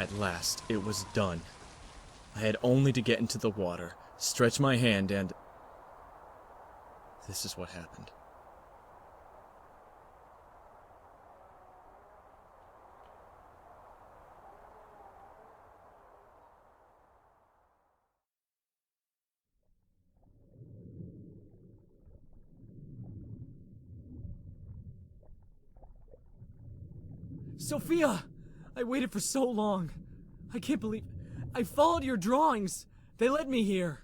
At last, it was done. I had only to get into the water, stretch my hand, and... this is what happened. Sophia! I waited for so long. I can't believe... I followed your drawings. They led me here.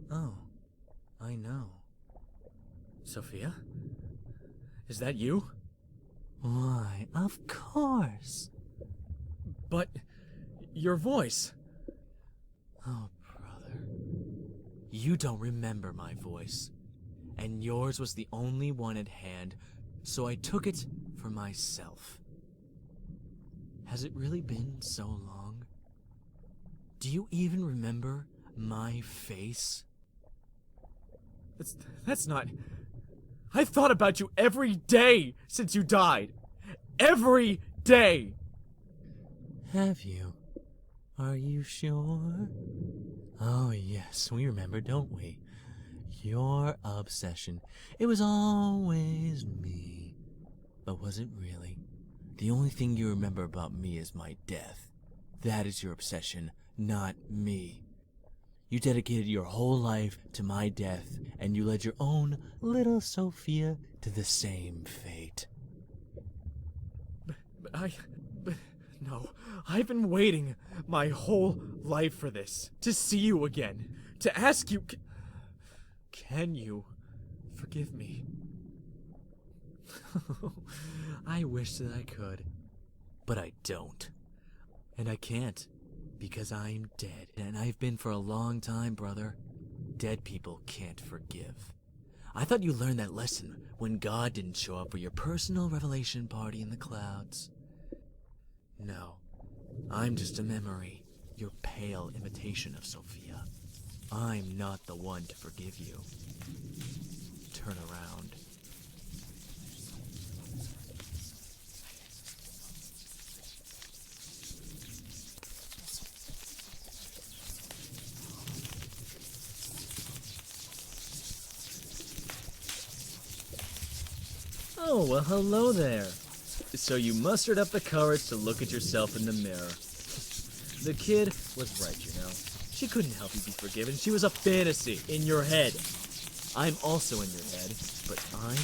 Oh, I know. Sophia? Is that you? Why, of course. But... your voice... Oh, brother. You don't remember my voice. And yours was the only one at hand, so I took it for myself. Has it really been so long? Do you even remember my face? That's not... I've thought about you every day since you died. Every day! Have you? Are you sure? Oh yes, we remember, don't we? Your obsession. It was always me. But was it really? The only thing you remember about me is my death. That is your obsession, not me. You dedicated your whole life to my death, and you led your own little Sophia to the same fate. No, I've been waiting my whole life for this. To see you again. To ask you... Can you forgive me? I wish that I could, but I don't. And I can't, because I'm dead. And I've been for a long time, brother. Dead people can't forgive. I thought you learned that lesson when God didn't show up for your personal revelation party in the clouds. No, I'm just a memory, your pale imitation of Sophia. I'm not the one to forgive you. Turn around. Oh, well, hello there. So you mustered up the courage to look at yourself in the mirror. The kid was right, you know. She couldn't help you be forgiven. She was a fantasy in your head. I'm also in your head, but I'm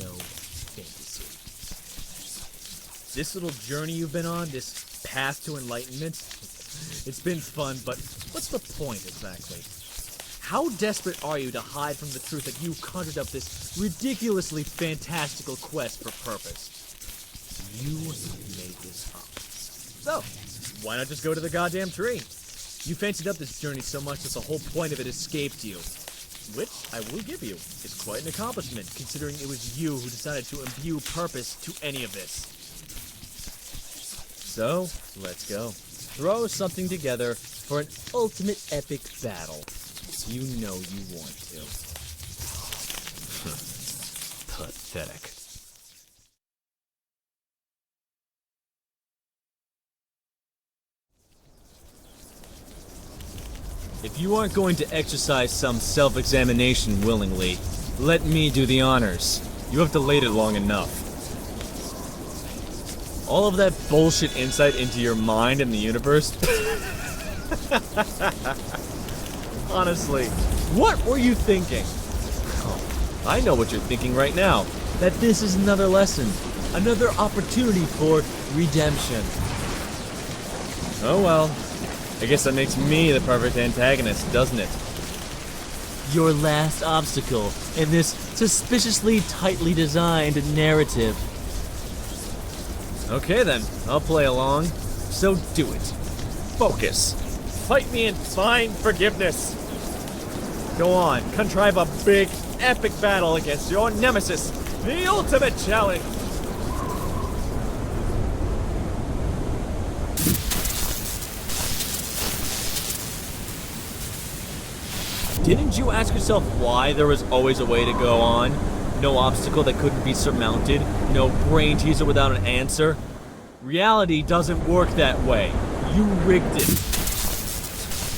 no fantasy. This little journey you've been on, this path to enlightenment, it's been fun, but what's the point exactly? How desperate are you to hide from the truth that you conjured up this ridiculously fantastical quest for purpose? You made this up. So, why not just go to the goddamn tree? You fancied up this journey so much that the whole point of it escaped you. Which, I will give you, is quite an accomplishment, considering it was you who decided to imbue purpose to any of this. So, let's go. Throw something together for an ultimate epic battle. You know you want to. Pathetic. If you aren't going to exercise some self-examination willingly, let me do the honors. You have delayed it long enough. All of that bullshit insight into your mind and the universe? Honestly, what were you thinking? Oh, I know what you're thinking right now. That this is another lesson. Another opportunity for redemption. Oh well. I guess that makes me the perfect antagonist, doesn't it? Your last obstacle in this suspiciously tightly designed narrative. Okay then, I'll play along. So do it. Focus. Fight me and find forgiveness. Go on, contrive a big, epic battle against your nemesis, the ultimate challenge. Didn't you ask yourself why there was always a way to go on? No obstacle that couldn't be surmounted, no brain teaser without an answer? Reality doesn't work that way. You rigged it.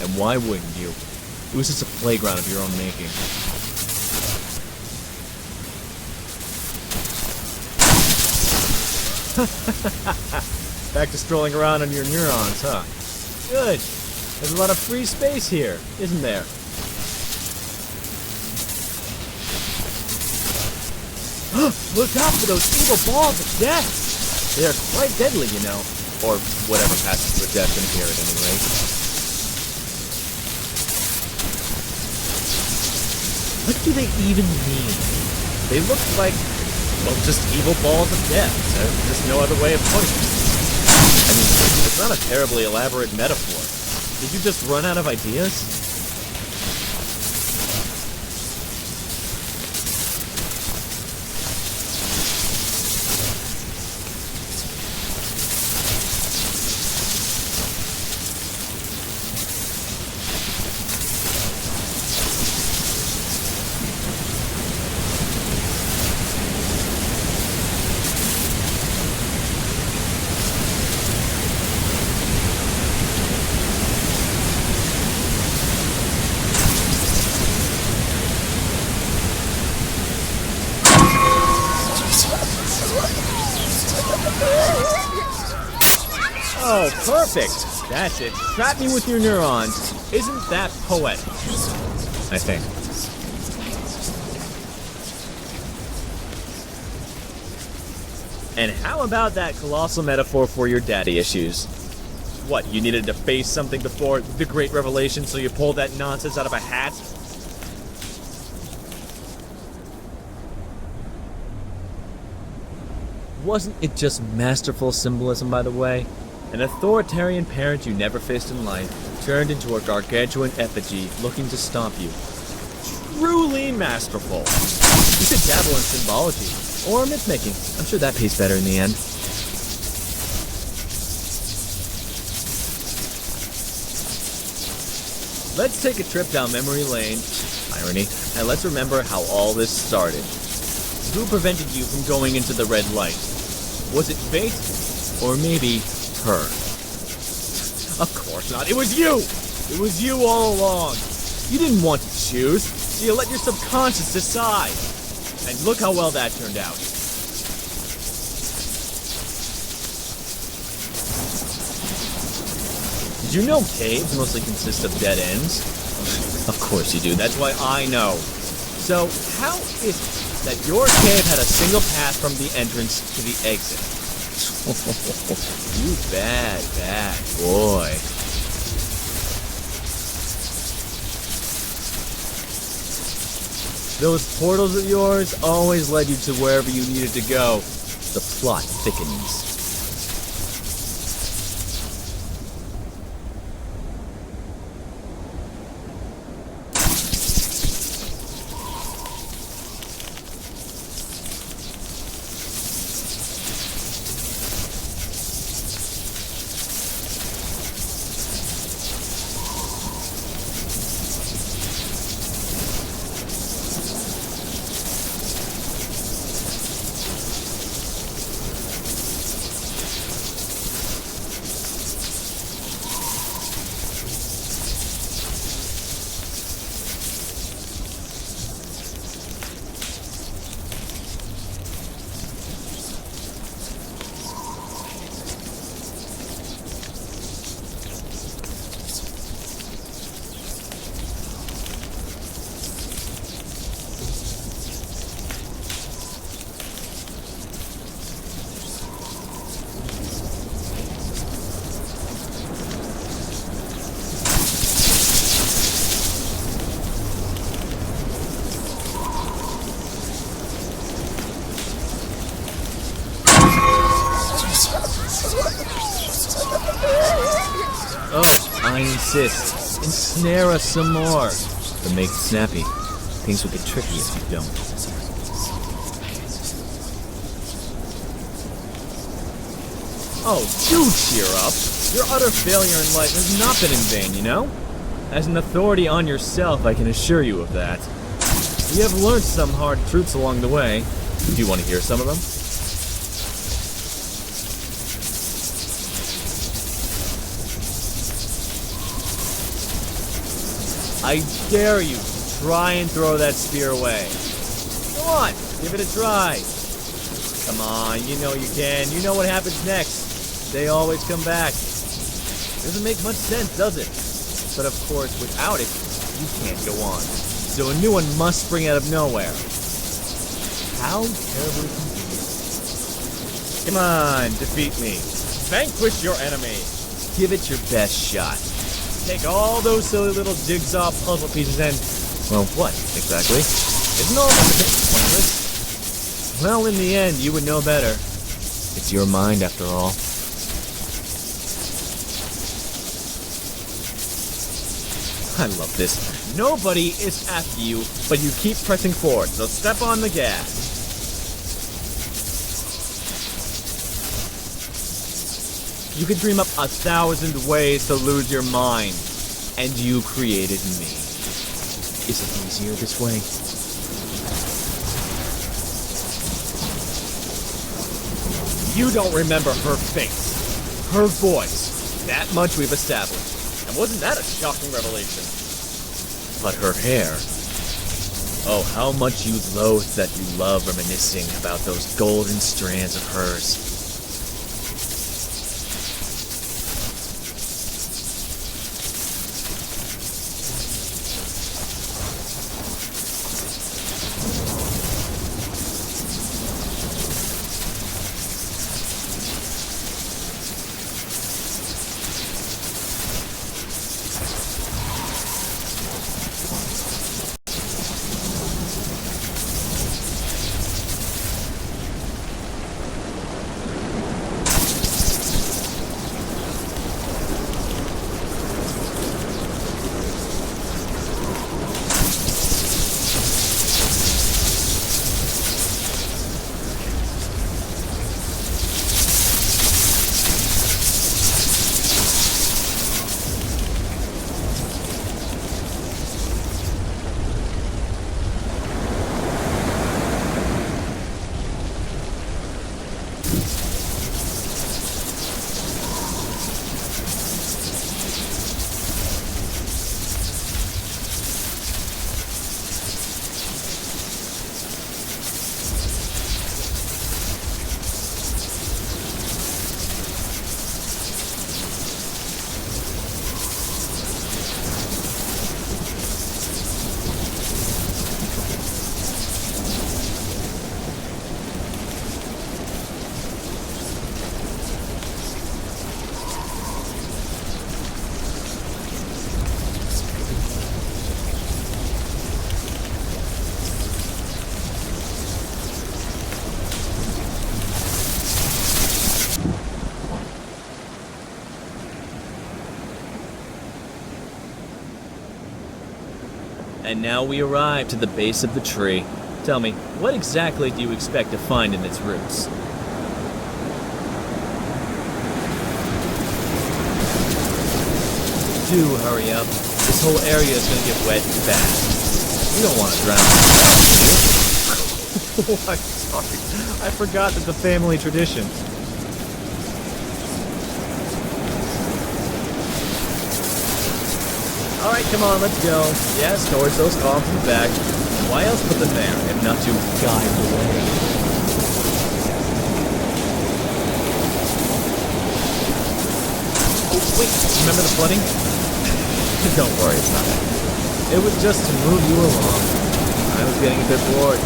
And why wouldn't you? It was just a playground of your own making. Back to strolling around on your neurons, huh? Good. There's a lot of free space here, isn't there? Look out for those evil balls of death! They are quite deadly, you know. Or whatever passes for death in here at any rate. What do they even mean? They look like, well, just evil balls of death. There's no other way of putting it. I mean, it's not a terribly elaborate metaphor. Did you just run out of ideas? Oh, perfect! That's it. Trap me with your neurons. Isn't that poetic? I think. And how about that colossal metaphor for your daddy issues? What, you needed to face something before the great revelation, so you pulled that nonsense out of a hat? Wasn't it just masterful symbolism, by the way? An authoritarian parent you never faced in life turned into a gargantuan effigy looking to stomp you. Truly masterful. You should dabble in symbology or myth-making. I'm sure that pays better in the end. Let's take a trip down memory lane, irony, and let's remember how all this started. Who prevented you from going into the red light? Was it fate? Or maybe her? Of course not. It was you! It was you all along. You didn't want to choose, so you let your subconscious decide. And look how well that turned out. Did you know caves mostly consist of dead ends? Of course you do. That's why I know. So, how is it that your cave had a single path from the entrance to the exit? You bad, bad boy. Those portals of yours always led you to wherever you needed to go. The plot thickens. Oh, I insist. Ensnare us some more. But make it snappy. Things will get tricky if you don't. Oh, do cheer up. Your utter failure in life has not been in vain, you know? As an authority on yourself, I can assure you of that. You have learned some hard truths along the way. Do you want to hear some of them? I dare you to try and throw that spear away. Go on, give it a try. Come on, you know you can. You know what happens next. They always come back. Doesn't make much sense, does it? But of course, without it, you can't go on. So a new one must spring out of nowhere. How terribly convenient. Come on, defeat me. Vanquish your enemy. Give it your best shot. Take all those silly little jigsaw puzzle pieces and... well, what, exactly? Isn't all that a bit pointless? Well, in the end, you would know better. It's your mind, after all. I love this. Nobody is after you, but you keep pressing forward, so step on the gas. You can dream up 1,000 ways to lose your mind, and you created me. Is it easier this way? You don't remember her face, her voice. That much we've established. And wasn't that a shocking revelation? But her hair. Oh, how much you loathe that you love reminiscing about those golden strands of hers. And now we arrive to the base of the tree. Tell me, what exactly do you expect to find in its roots? Do hurry up. This whole area is going to get wet fast. You don't want to drown. Oh, I'm sorry. I forgot that the family tradition. Alright, come on, let's go. Yes, towards those columns in the back. Why else put them there, if not to guide the way? Oh, wait, remember the flooding? Don't worry, it's not that. It was just to move you along. I was getting a bit bored.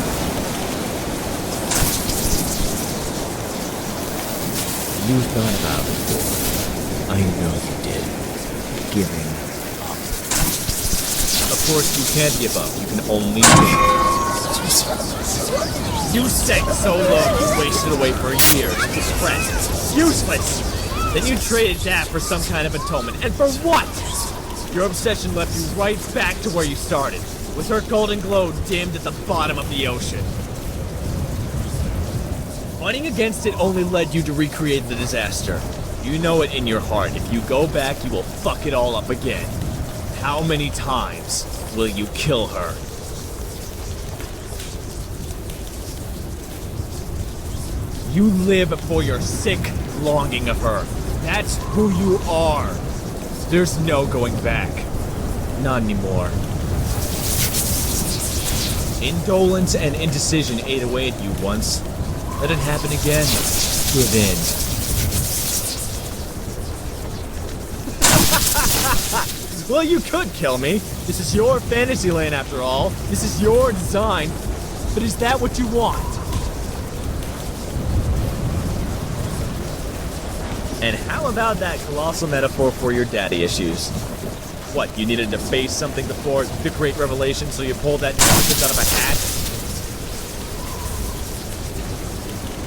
You thought about it before. I know you did. Giving up. Of course, you can't give up. You can only win. You sank so low you wasted away for years. Depressed. Useless. Then you traded that for some kind of atonement. And for what? Your obsession left you right back to where you started, with her golden glow dimmed at the bottom of the ocean. Fighting against it only led you to recreate the disaster. You know it in your heart. If you go back, you will fuck it all up again. How many times will you kill her? You live for your sick longing of her. That's who you are. There's no going back. Not anymore. Indolence and indecision ate away at you once. Let it happen again. Give in. Well, you could kill me. This is your fantasy land after all. This is your design. But is that what you want? And how about that colossal metaphor for your daddy issues? What, you needed to face something before the great revelation, so you pulled that nonsense out of a hat?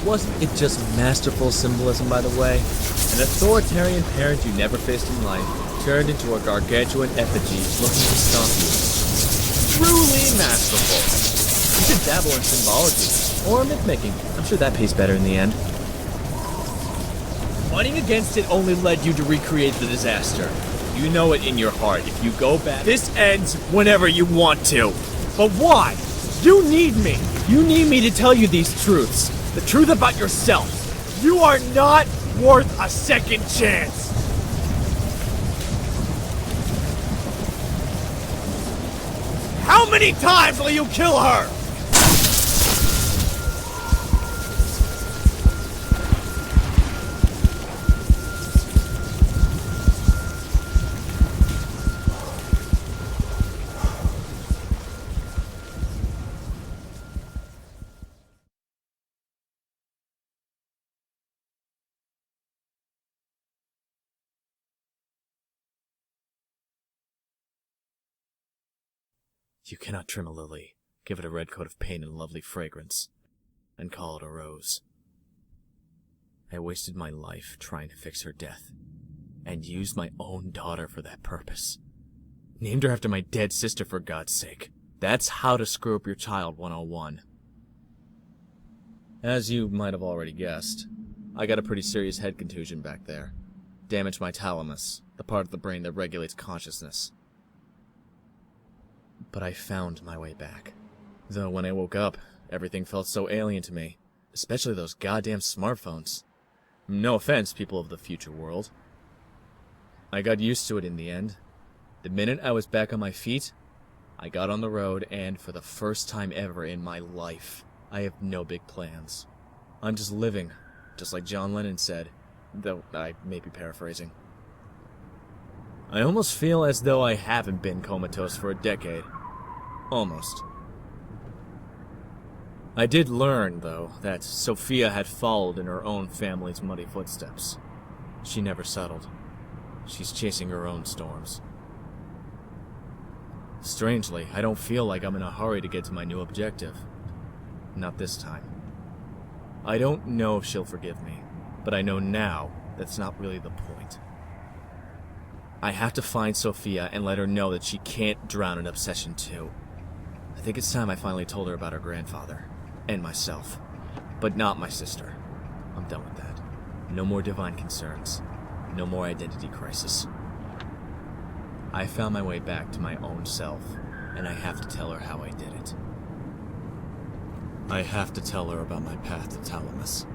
Wasn't it just masterful symbolism, by the way? An authoritarian parent you never faced in life turned into a gargantuan effigy looking to stop you. Truly masterful. You could dabble in symbology, or myth-making. I'm sure that pays better in the end. Fighting against it only led you to recreate the disaster. You know it in your heart. If you go back, this ends whenever you want to. But why? You need me. You need me to tell you these truths. The truth about yourself. You are not worth a second chance. How many times will you kill her? You cannot trim a lily, give it a red coat of paint and lovely fragrance, and call it a rose. I wasted my life trying to fix her death, and used my own daughter for that purpose. Named her after my dead sister, for God's sake. That's how to screw up your child 101. As you might have already guessed, I got a pretty serious head contusion back there. Damaged my thalamus, the part of the brain that regulates consciousness. But I found my way back. Though when I woke up, everything felt so alien to me. Especially those goddamn smartphones. No offense, people of the future world. I got used to it in the end. The minute I was back on my feet, I got on the road, and for the first time ever in my life, I have no big plans. I'm just living, just like John Lennon said, though I may be paraphrasing. I almost feel as though I haven't been comatose for a decade. Almost. I did learn, though, that Sophia had followed in her own family's muddy footsteps. She never settled. She's chasing her own storms. Strangely, I don't feel like I'm in a hurry to get to my new objective. Not this time. I don't know if she'll forgive me, but I know now that's not really the point. I have to find Sophia and let her know that she can't drown in obsession too. I think it's time I finally told her about her grandfather. And myself. But not my sister. I'm done with that. No more divine concerns. No more identity crisis. I found my way back to my own self, and I have to tell her how I did it. I have to tell her about my path to Thalamus.